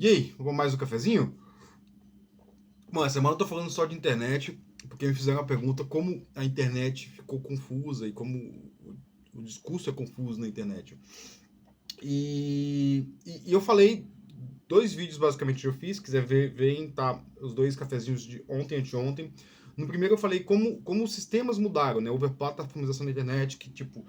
E aí, vamos mais um cafezinho? Bom, essa semana eu tô falando só de internet, porque me fizeram a pergunta como a internet ficou confusa e como o discurso é confuso na internet. E eu falei dois vídeos basicamente que eu fiz, se quiser ver, veem, tá? Os dois cafezinhos de ontem e anteontem. No primeiro eu falei como os sistemas mudaram, né? Houve a plataformização da internet, que tipo,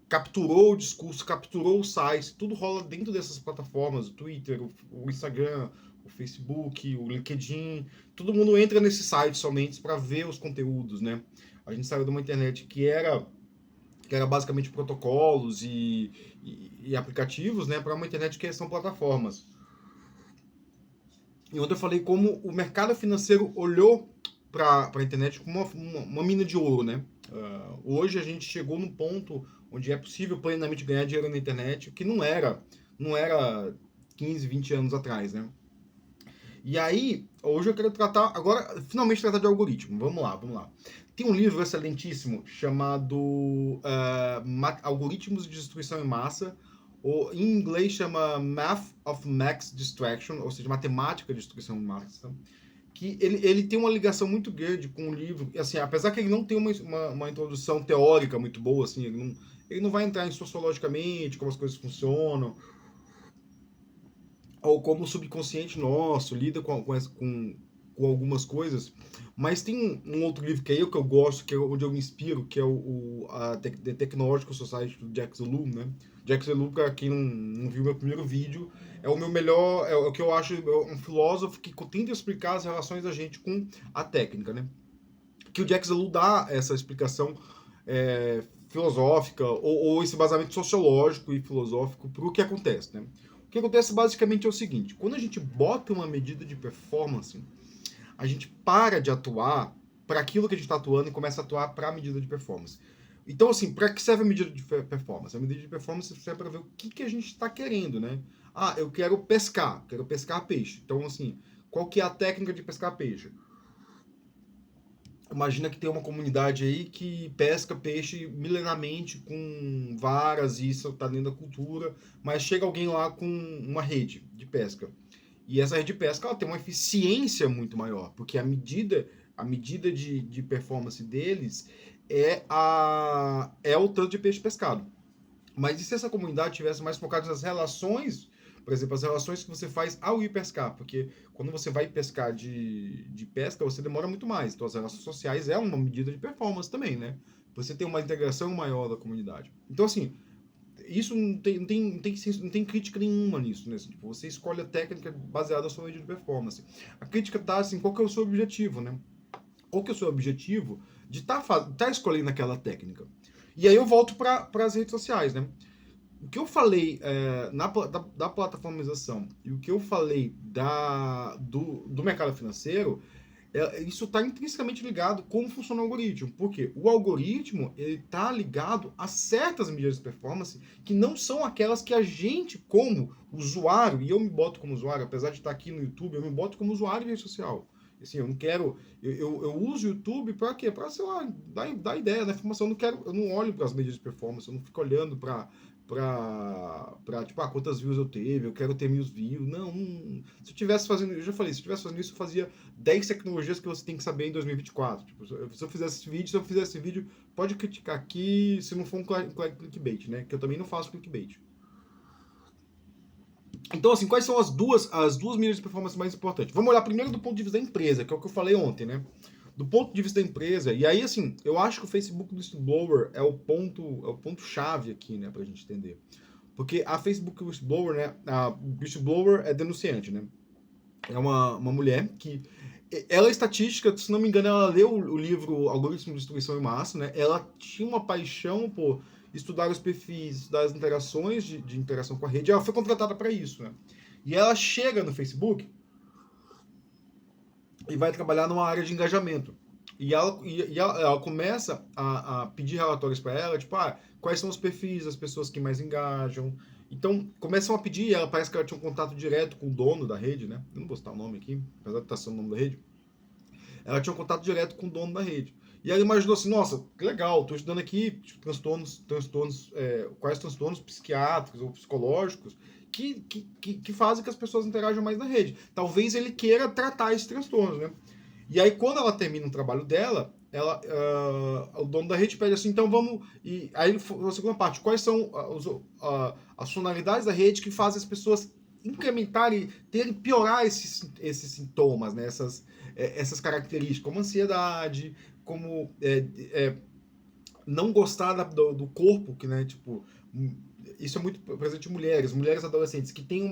capturou o discurso, capturou o site, tudo rola dentro dessas plataformas, o Twitter, o Instagram, o Facebook, o LinkedIn, todo mundo entra nesse site somente para ver os conteúdos, né? A gente saiu de uma internet que era basicamente protocolos e aplicativos, né, para uma internet que são plataformas. E ontem eu falei como o mercado financeiro olhou para a internet como uma mina de ouro, né? Hoje a gente chegou num ponto onde é possível plenamente ganhar dinheiro na internet, que não era 15, 20 anos atrás, né? E aí, hoje eu quero tratar, agora, finalmente tratar de algoritmo. Vamos lá, vamos lá. Tem um livro excelentíssimo chamado Algoritmos de Destruição em Massa, ou em inglês chama Math of Mass Distraction, ou seja, Matemática de Destruição em Massa, que ele tem uma ligação muito grande com o livro, assim, apesar que ele não tem uma introdução teórica muito boa, assim, ele não vai entrar em sociologicamente, como as coisas funcionam, ou como o subconsciente nosso lida com algumas coisas. Mas tem um outro livro que é eu que eu gosto, que é onde eu me inspiro, que é The Technological Society do Jack Zaloom, né? Jack Zaloom, para quem não viu meu primeiro vídeo, é o meu melhor, é o que eu acho um filósofo que tenta explicar as relações da gente com a técnica, né? Que o Jack Zaloom dá essa explicação filosófica ou esse basamento sociológico e filosófico para o que acontece, né? O que acontece basicamente é o seguinte: quando a gente bota uma medida de performance, a gente para de atuar para aquilo que a gente está atuando e começa a atuar para a medida de performance. Então, assim, para que serve a medida de performance? A medida de performance serve para ver o que a gente está querendo, né? Ah, eu quero pescar peixe. Então, assim, qual que é a técnica de pescar peixe? Imagina que tem uma comunidade aí que pesca peixe milenarmente com varas e isso está dentro da cultura, mas chega alguém lá com uma rede de pesca. E essa rede de pesca ela tem uma eficiência muito maior, porque a medida de performance deles é o tanto de peixe pescado. Mas e se essa comunidade tivesse mais focada nas relações, por exemplo, as relações que você faz ao ir pescar? Porque quando você vai pescar de pesca, você demora muito mais. Então, as relações sociais é uma medida de performance também, né? Você tem uma integração maior da comunidade. Então, assim, isso não tem crítica nenhuma nisso, né? Assim, tipo, você escolhe a técnica baseada na sua medida de performance. A crítica tá assim, qual que é o seu objetivo, né? Qual que é o seu objetivo de tá escolhendo aquela técnica? E aí eu volto para as redes sociais, né? O que eu falei da plataformização e o que eu falei do mercado financeiro, isso está intrinsecamente ligado a como funciona o algoritmo. Por quê? O algoritmo está ligado a certas medidas de performance que não são aquelas que a gente, como usuário, e eu me boto como usuário, apesar de estar aqui no YouTube, eu me boto como usuário de rede social. Assim, eu não quero. Eu uso o YouTube para quê? Para, sei lá, dar ideia da informação. Eu não olho para as medidas de performance, eu não fico olhando tipo, quantas views eu teve, eu quero ter 1.000 views. Não. Se eu tivesse fazendo, eu já falei, se eu tivesse fazendo isso, eu fazia 10 tecnologias que você tem que saber em 2024. Tipo, se eu fizesse esse vídeo, pode criticar aqui se não for um clickbait, né? Que eu também não faço clickbait. Então, assim, quais são as duas mídias de performance mais importantes? Vamos olhar primeiro do ponto de vista da empresa, que é o que eu falei ontem, né? Do ponto de vista da empresa, e aí, assim, eu acho que o Facebook Whistleblower é o ponto chave aqui, né, pra gente entender. Porque a Facebook Whistleblower, né, a Whistleblower é denunciante, né? É uma mulher que, ela é estatística, se não me engano, ela leu o livro Algoritmo de Destruição em Massa, né? Ela tinha uma paixão por estudar os perfis, estudar as interações de interação com a rede, ela foi contratada para isso, né? E ela chega no Facebook e vai trabalhar numa área de engajamento. E ela começa a pedir relatórios para ela, tipo, quais são os perfis das pessoas que mais engajam. Então, começam a pedir, ela parece que ela tinha um contato direto com o dono da rede, né? Eu não vou citar o nome aqui, apesar de estar sendo o nome da rede. Ela tinha um contato direto com o dono da rede. E ela imaginou assim, nossa, que legal, estou estudando aqui tipo, quais transtornos psiquiátricos ou psicológicos que fazem que as pessoas interajam mais na rede. Talvez ele queira tratar esse transtorno, né? E aí, quando ela termina o trabalho dela, o dono da rede pede assim, então vamos... E aí, a segunda parte, quais são as funcionalidades da rede que fazem as pessoas incrementarem, piorar esses sintomas, né? Essas características, como ansiedade, como não gostar do corpo, que, né, tipo, isso é muito presente em mulheres adolescentes que têm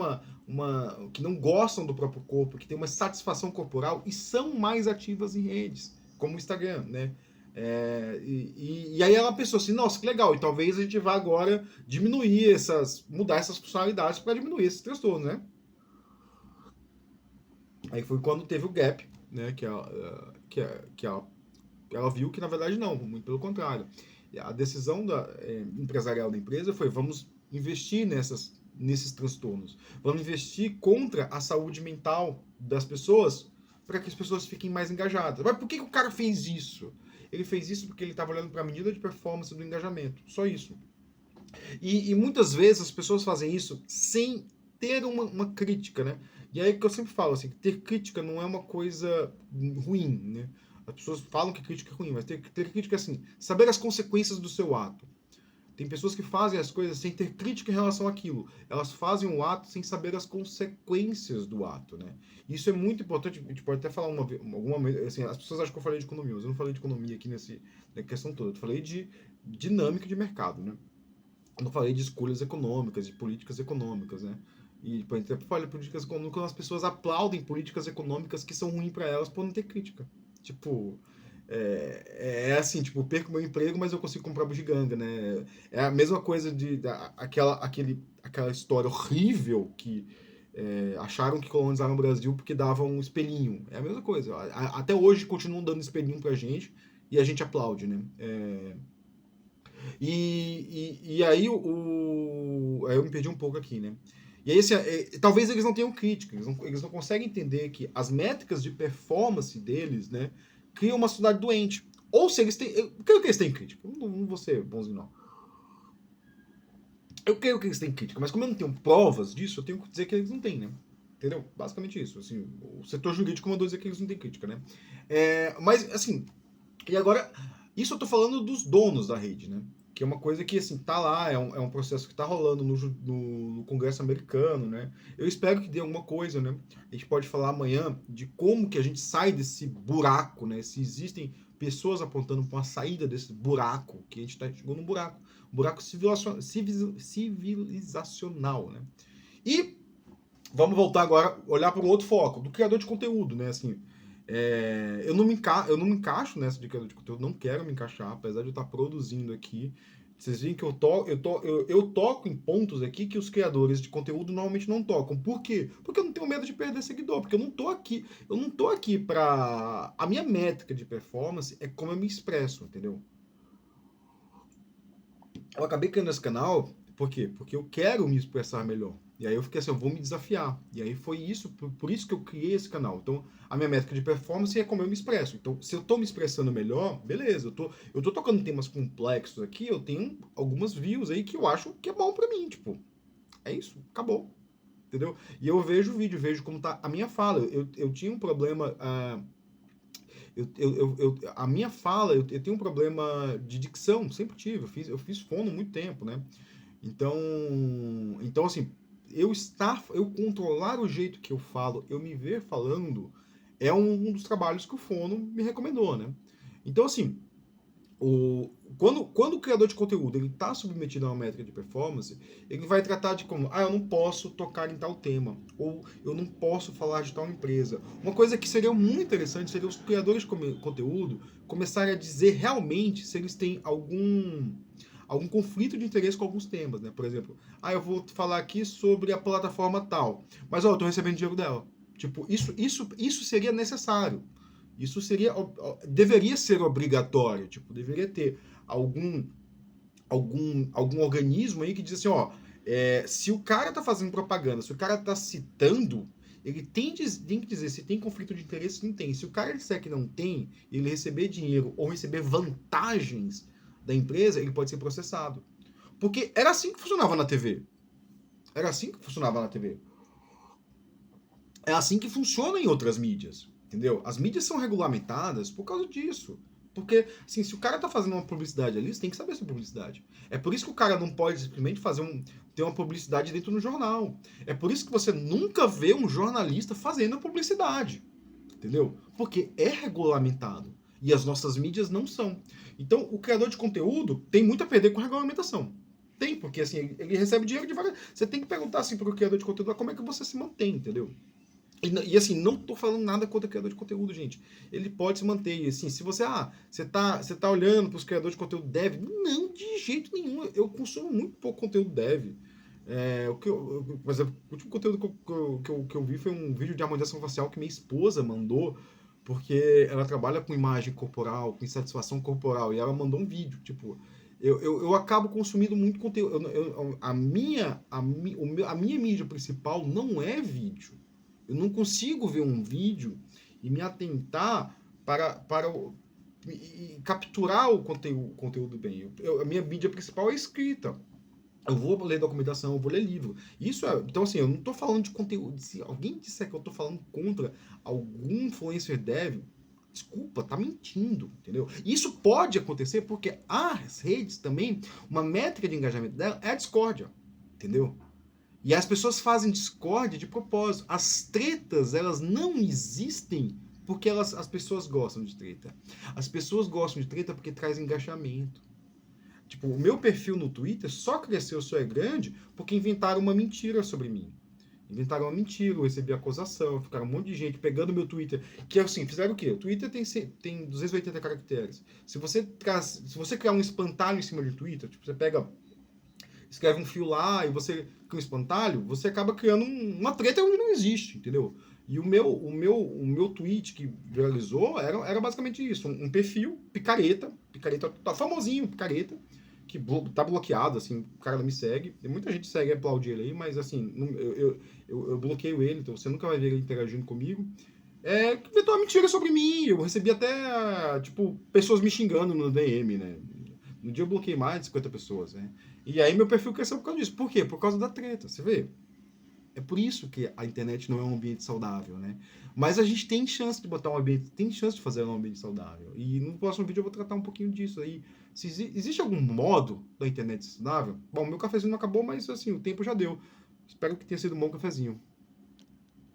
que não gostam do próprio corpo, que têm uma satisfação corporal e são mais ativas em redes, como o Instagram, né? E aí ela pensou assim, nossa, que legal, e talvez a gente vá agora mudar essas funcionalidades para diminuir esses transtornos, né? Aí foi quando teve o gap, né? Ela viu que, na verdade, não, muito pelo contrário. A decisão empresarial da empresa foi: vamos investir nesses transtornos. Vamos investir contra a saúde mental das pessoas para que as pessoas fiquem mais engajadas. Mas por que o cara fez isso? Ele fez isso porque ele estava olhando para a medida de performance do engajamento. Só isso. E muitas vezes as pessoas fazem isso sem ter uma crítica, né? E aí que eu sempre falo, assim, ter crítica não é uma coisa ruim, né? As pessoas falam que crítica é ruim, mas ter crítica é assim, saber as consequências do seu ato. Tem pessoas que fazem as coisas sem ter crítica em relação àquilo. Elas fazem o ato sem saber as consequências do ato, né? Isso é muito importante. A gente pode até falar alguma vez, assim, as pessoas acham que eu falei de economia, mas eu não falei de economia aqui na questão toda. Eu falei de dinâmica de mercado, né? Eu não falei de escolhas econômicas, de políticas econômicas, né? E, por exemplo, falei de políticas econômicas quando as pessoas aplaudem políticas econômicas que são ruins para elas por não ter crítica. Tipo, assim, tipo, eu perco meu emprego, mas eu consigo comprar bugiganga, né? É a mesma coisa aquela história horrível que acharam que colonizaram o Brasil porque davam um espelhinho. É a mesma coisa. Até hoje continuam dando espelhinho pra gente e a gente aplaude, né? E aí aí eu me perdi um pouco aqui, né? E aí, assim, talvez eles não tenham crítica, eles não conseguem entender que as métricas de performance deles, né, criam uma sociedade doente. Ou se eles têm. Eu creio que eles têm crítica. Eu não vou ser bonzinho, não. Eu creio que eles têm crítica, mas como eu não tenho provas disso, eu tenho que dizer que eles não têm, né? Entendeu? Basicamente isso. Assim, o setor jurídico mandou dizer que eles não têm crítica, né? Mas, assim, e agora, isso eu tô falando dos donos da rede, né? Que é uma coisa que, assim, tá lá, é um processo que tá rolando no Congresso americano, né? Eu espero que dê alguma coisa, né? A gente pode falar amanhã de como que a gente sai desse buraco, né? Se existem pessoas apontando para uma saída desse buraco, que a gente chegou num buraco. Um buraco civilizacional, né? E vamos voltar agora, olhar para um outro foco, do criador de conteúdo, né? Assim, eu não me encaixo nessa de criador de conteúdo, não quero me encaixar, apesar de eu estar produzindo aqui. Vocês veem que eu toco em pontos aqui que os criadores de conteúdo normalmente não tocam. Por quê? Porque eu não tenho medo de perder seguidor, porque eu não tô aqui para... A minha métrica de performance é como eu me expresso, entendeu? Eu acabei criando esse canal, por quê? Porque eu quero me expressar melhor. E aí eu fiquei assim, eu vou me desafiar. E aí foi isso, por isso que eu criei esse canal. Então, a minha métrica de performance é como eu me expresso. Então, se eu tô me expressando melhor, beleza. Eu tô tocando temas complexos aqui, eu tenho algumas views aí que eu acho que é bom pra mim, tipo. É isso, acabou. Entendeu? E eu vejo o vídeo, vejo como tá a minha fala. Eu tinha um problema... a minha fala, eu tenho um problema de dicção, sempre tive. Eu fiz fono há muito tempo, né? Então assim, eu controlar o jeito que eu falo, eu me ver falando, é um dos trabalhos que o fono me recomendou, né? Então assim, quando o criador de conteúdo ele está submetido a uma métrica de performance, ele vai tratar de como, eu não posso tocar em tal tema, ou eu não posso falar de tal empresa. Uma coisa que seria muito interessante seria os criadores de conteúdo começarem a dizer realmente se eles têm algum conflito de interesse com alguns temas, né? Por exemplo, eu vou falar aqui sobre a plataforma tal, mas eu tô recebendo dinheiro dela. Tipo, isso seria necessário. Isso deveria ser obrigatório, tipo, deveria ter algum organismo aí que diz assim, se o cara tá fazendo propaganda, se o cara tá citando, ele tem que dizer se tem conflito de interesse, se não tem. Se o cara disser que não tem, ele receber dinheiro ou receber vantagens da empresa, ele pode ser processado. Porque era assim que funcionava na TV. Era assim que funcionava na TV. É assim que funciona em outras mídias, entendeu? As mídias são regulamentadas por causa disso. Porque, assim, se o cara tá fazendo uma publicidade ali, você tem que saber essa publicidade. É por isso que o cara não pode simplesmente ter uma publicidade dentro do jornal. É por isso que você nunca vê um jornalista fazendo publicidade, entendeu? Porque é regulamentado. E as nossas mídias não são. Então, o criador de conteúdo tem muito a perder com a regulamentação. Tem, porque assim, ele recebe dinheiro de várias. Você tem que perguntar assim para o criador de conteúdo como é que você se mantém, entendeu? E assim, não tô falando nada contra o criador de conteúdo, gente. Ele pode se manter. E assim, se você tá olhando para os criadores de conteúdo dev, não, de jeito nenhum. Eu consumo muito pouco conteúdo dev. Por exemplo, o último conteúdo que eu vi foi um vídeo de harmonização facial que minha esposa mandou, porque ela trabalha com imagem corporal, com insatisfação corporal, e ela mandou um vídeo. Tipo, eu acabo consumindo muito conteúdo. A minha mídia principal não é vídeo. Eu não consigo ver um vídeo e me atentar e capturar o conteúdo bem. A minha mídia principal é escrita. Eu vou ler documentação, eu vou ler livro. Então, assim, eu não estou falando de conteúdo. Se alguém disser que eu estou falando contra algum influencer dev, desculpa, tá mentindo, entendeu? Isso pode acontecer porque as redes também, uma métrica de engajamento dela é a discórdia, entendeu? E as pessoas fazem discórdia de propósito. As tretas, elas não existem porque as pessoas gostam de treta. As pessoas gostam de treta porque traz engajamento. Tipo, o meu perfil no Twitter só cresceu, só é grande, porque inventaram uma mentira sobre mim. Inventaram uma mentira, eu recebi acusação, ficaram um monte de gente pegando meu Twitter. Que assim, fizeram o quê? O Twitter tem 280 caracteres. Se você criar um espantalho em cima do Twitter, tipo, você escreve um fio lá e você cria um espantalho, você acaba criando uma treta onde não existe, entendeu? E o meu tweet que viralizou era basicamente isso, um perfil, picareta, tá famosinho, picareta, que tá bloqueado, assim, o cara não me segue. Tem muita gente segue e aplaude ele aí, mas assim, eu bloqueio ele, então você nunca vai ver ele interagindo comigo. Que inventou uma mentira sobre mim, eu recebi até, tipo, pessoas me xingando no DM, né? No dia eu bloqueei mais de 50 pessoas, né? E aí meu perfil cresceu por causa disso. Por quê? Por causa da treta, você vê? É por isso que a internet não é um ambiente saudável, né? Mas a gente tem chance de botar um ambiente, tem chance de fazer um ambiente saudável. E no próximo vídeo eu vou tratar um pouquinho disso aí. Se existe algum modo da internet saudável? Bom, meu cafezinho não acabou, mas assim, o tempo já deu. Espero que tenha sido um bom cafezinho.